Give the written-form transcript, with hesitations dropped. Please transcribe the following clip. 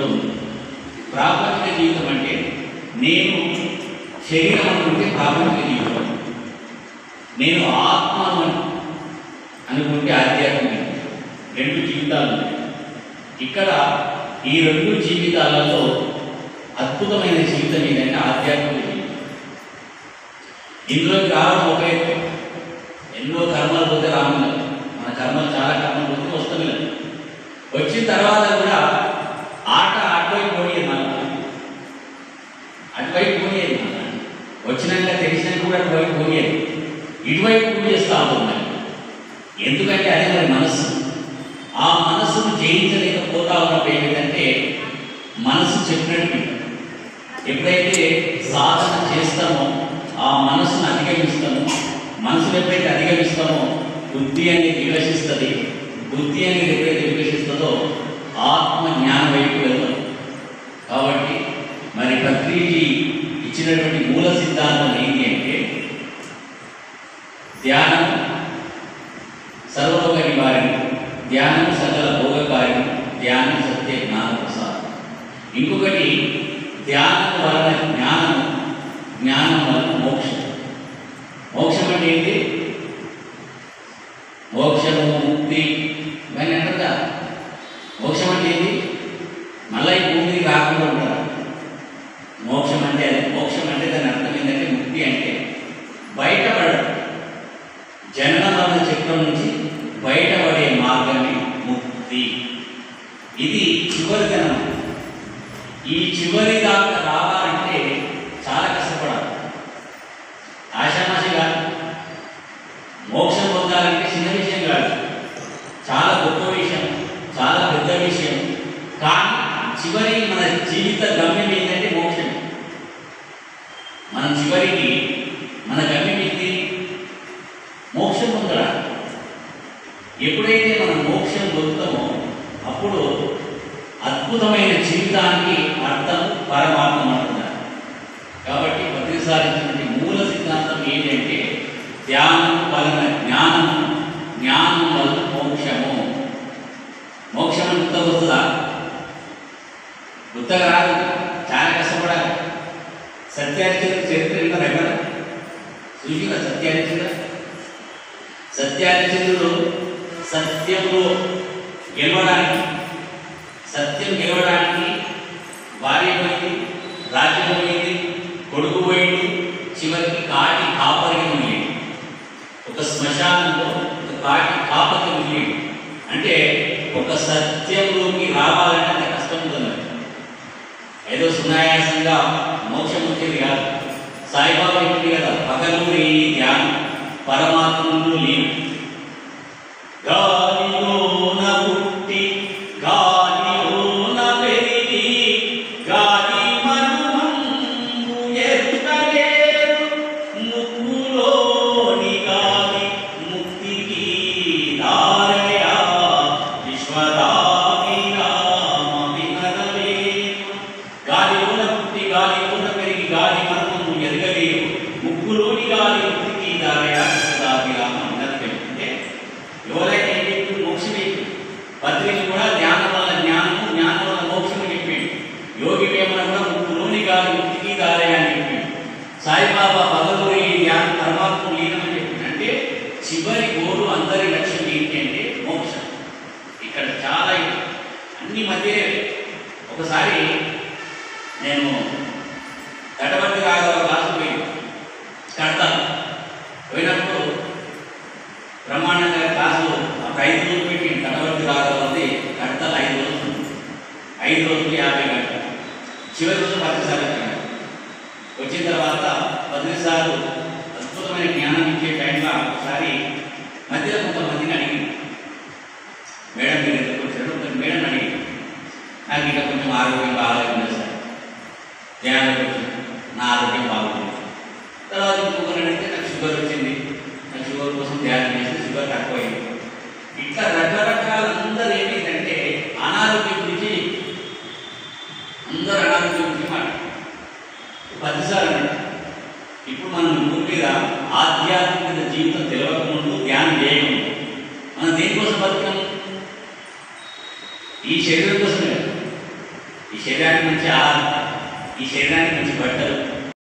జీవితంలో ఉంది. ప్రాపంచిక జీవితం అంటే నేను శరీరం అనుకుంటే ప్రాపంచిక జీవితం, నేను ఆత్మ అనుకుంటే ఆధ్యాత్మిక. రెండు జీవితాలు ఉన్నాయి. ఇక్కడ ఈ రెండు జీవితాలలో అద్భుతమైన జీవితం ఏదంటే ఆధ్యాత్మిక జీవితం. ఇందులోకి రావడం ఒక ఎత్తు. ఎన్నో కర్మలు పోతే రాములు, మన కర్మలు చాలా కర్మలు పోతే వస్తలేదు. వచ్చిన తర్వాత కూడా ఆట అటువైపు పోయేది, మన అటువైపు పోయేది. మన వచ్చినాక తెలిసినాక కూడా అటువైపు పోయేది, ఇటువైపు పూజ చేస్తూ ఉంటుంది. ఎందుకంటే అదే మరి మనస్సు. ఆ మనస్సును జయించలేకపోతా ఉన్నప్పుడు ఏమిటంటే మనసు చెప్పినట్టు ఎప్పుడైతే సాధన చేస్తామో ఆ మనసును అధిగమిస్తామో, మనసును ఎప్పుడైతే అధిగమిస్తామో బుద్ధి అనేది వికసిస్తుంది. బుద్ధి అనేది ఎప్పుడైతే వికసిస్తుందో ఆత్మ జ్ఞానం వైపు వెళ్తాం. కాబట్టి మరి పత్రిజీ ఇచ్చినటువంటి మూల సిద్ధాంతం ఏంటి అంటే ధ్యానం సర్వలోక నివారణ, ధ్యానం సకల భోగకార్యం, ధ్యానం సత్య జ్ఞాన ప్రసాదం. ఇంకొకటి ధ్యానం వలన జ్ఞానం, జ్ఞానం వలన మోక్షం. మోక్షం అంటే ఏంటి? మోక్షము ముక్తి ఇవన్నీ అంటారా? మోక్షం అంటే ఏంటి? మళ్ళీ ఈ భూమికి రాకుండా ఉంటారా? మోక్షం అంటే అది. మోక్షం అంటే దాని అర్థం ఏంటంటే ముక్తి అంటే బయటపడడం, జనన మరణ చక్రం నుంచి బయటపడే మార్గమే ముక్తి. ఇది చివరి జన్మ. ఈ చివరి దాకా రావాలంటే చాలా కష్టపడాలి. ఆషామాషి కాదు. మోక్షం పొందాలంటే చిన్న విషయం కాదు, చాలా గొప్ప విషయం, చాలా పెద్ద విషయం. కానీ చివరి మన జీవిత గమ్యం ఏంటంటే మోక్షం. మన చివరికి మన గమ్యం ఏంటి? మోక్షం పొందరా. ఎప్పుడైతే మనం మోక్షం పొందుతామో అప్పుడు అద్భుతమైన జీవితానికి అర్థం పరమాత్మ అంటున్నారు. కాబట్టి ప్రతిసారించినటువంటి మూల సిద్ధాంతం ఏంటంటే ధ్యానం వలన జ్ఞానము, జ్ఞానం వలన మోక్షము. మోక్షం గుర్త వస్తుందా? గుర్తగా రాదు, చాలా కష్టపడాలి. సత్యాచరణ చరిత్ర విన్నారు ఎక్కడ? చూసిరా సత్యాచరణ? సత్యాచరుడు సత్యంలో గెలవడానికి, సత్యం గెలవడానికి భార్య పోయింది, రాజ్యం పోయింది, కొడుకు పోయింది, చివరికి కాటి కాపరికి మిగిలింది. ఒక శ్మశానంలో ఒక కాటి కాపరికి మిగిలింది. అంటే ఒక సత్యంలోకి రావాలంటే అంత కష్టం ఉంటుంది. ఏదో సునాయాసంగా మోక్షం వచ్చేది కాదు. సాయిబాబా చెప్పింది కదా, పగలూరి ధ్యానం పరమాత్మను లేను. గాలిలోన పుట్టి గాలిలోన పెరిగి గాలి మనుమందు ఎరుగలేరు, ముక్కులోని గాలి ముక్తికి దారయా, విశ్వదామి రామ వినరలేరు. గాలిలోన పుట్టి గాలిలోన పెరిగి గాలి మనుమందు ఎరగలేరు, ముక్కులోని గాలి ముక్తికి దారయా, విశ్వదామి రామ వినరలేరు. అంటే ఎవరైతే మోక్షం చెప్పి పత్రిక కూడా జ్ఞానం వల్ల జ్ఞానము, జ్ఞానం వల్ల మోక్షం చెప్పిండు. యోగి వేమన కూడా ముక్కులోని గాలి ముక్తికి దారయా అని చెప్పిండు. సాయిబాబా పగలూరి జ్ఞానం పరమాత్మ లీనమని చెప్పిండు. అంటే చివరి గోరు అందరి లక్ష్యం ఏంటి అంటే మోక్షం. ఇక్కడ చాలా అన్ని మధ్య. ఒకసారి నేను కటవర్తి రాఘవ క్లాసు కడతాను పోయినప్పుడు బ్రహ్మాండంగా క్లాసులు అప్పుడు 5 రోజులు పెట్టి కటవర్తి రాఘవది కడతాలు 5 రోజులు, 5 రోజులు 50 గంటలు. చివరి రోజు 10 సార్లు వచ్చాను. వచ్చిన తర్వాత 10 సార్లు అద్భుతమైన జ్ఞానం ఇచ్చే టైంలో ఒకసారి మధ్యలో కొంతమందిని అడిగింది, మేడం మీరు ఎందుకు వచ్చారు? మేడం అడిగింది, నాకు ఇంకా కొంచెం ఆరోగ్యం బాగాలేదు సార్, ధ్యానంలోకి వచ్చాను, నా ఆరోగ్యం బాగుంది. తర్వాత ఇంకొకరు అడిగితే నాకు షుగర్ వచ్చింది, నాకు షుగర్ కోసం ధ్యానం చేస్తే షుగర్ తక్కువైంది. ఇట్లా రకరకాల అందరూ ఏమైందంటే అనారోగ్యం గురించి, అందరూ అనారోగ్యం గురించి మాట 10 సార్లు అన్నట్టు. ఇప్పుడు మనం భూమి మీద ఆధ్యాత్మిక జీవితం తెలియకముందు, ధ్యానం చేయకముందు మనం దేనికోసం బతికాం? ఈ శరీరం కోసమే. ఈ శరీరానికి మంచి ఆహారం, ఈ శరీరానికి మంచి బట్టలు,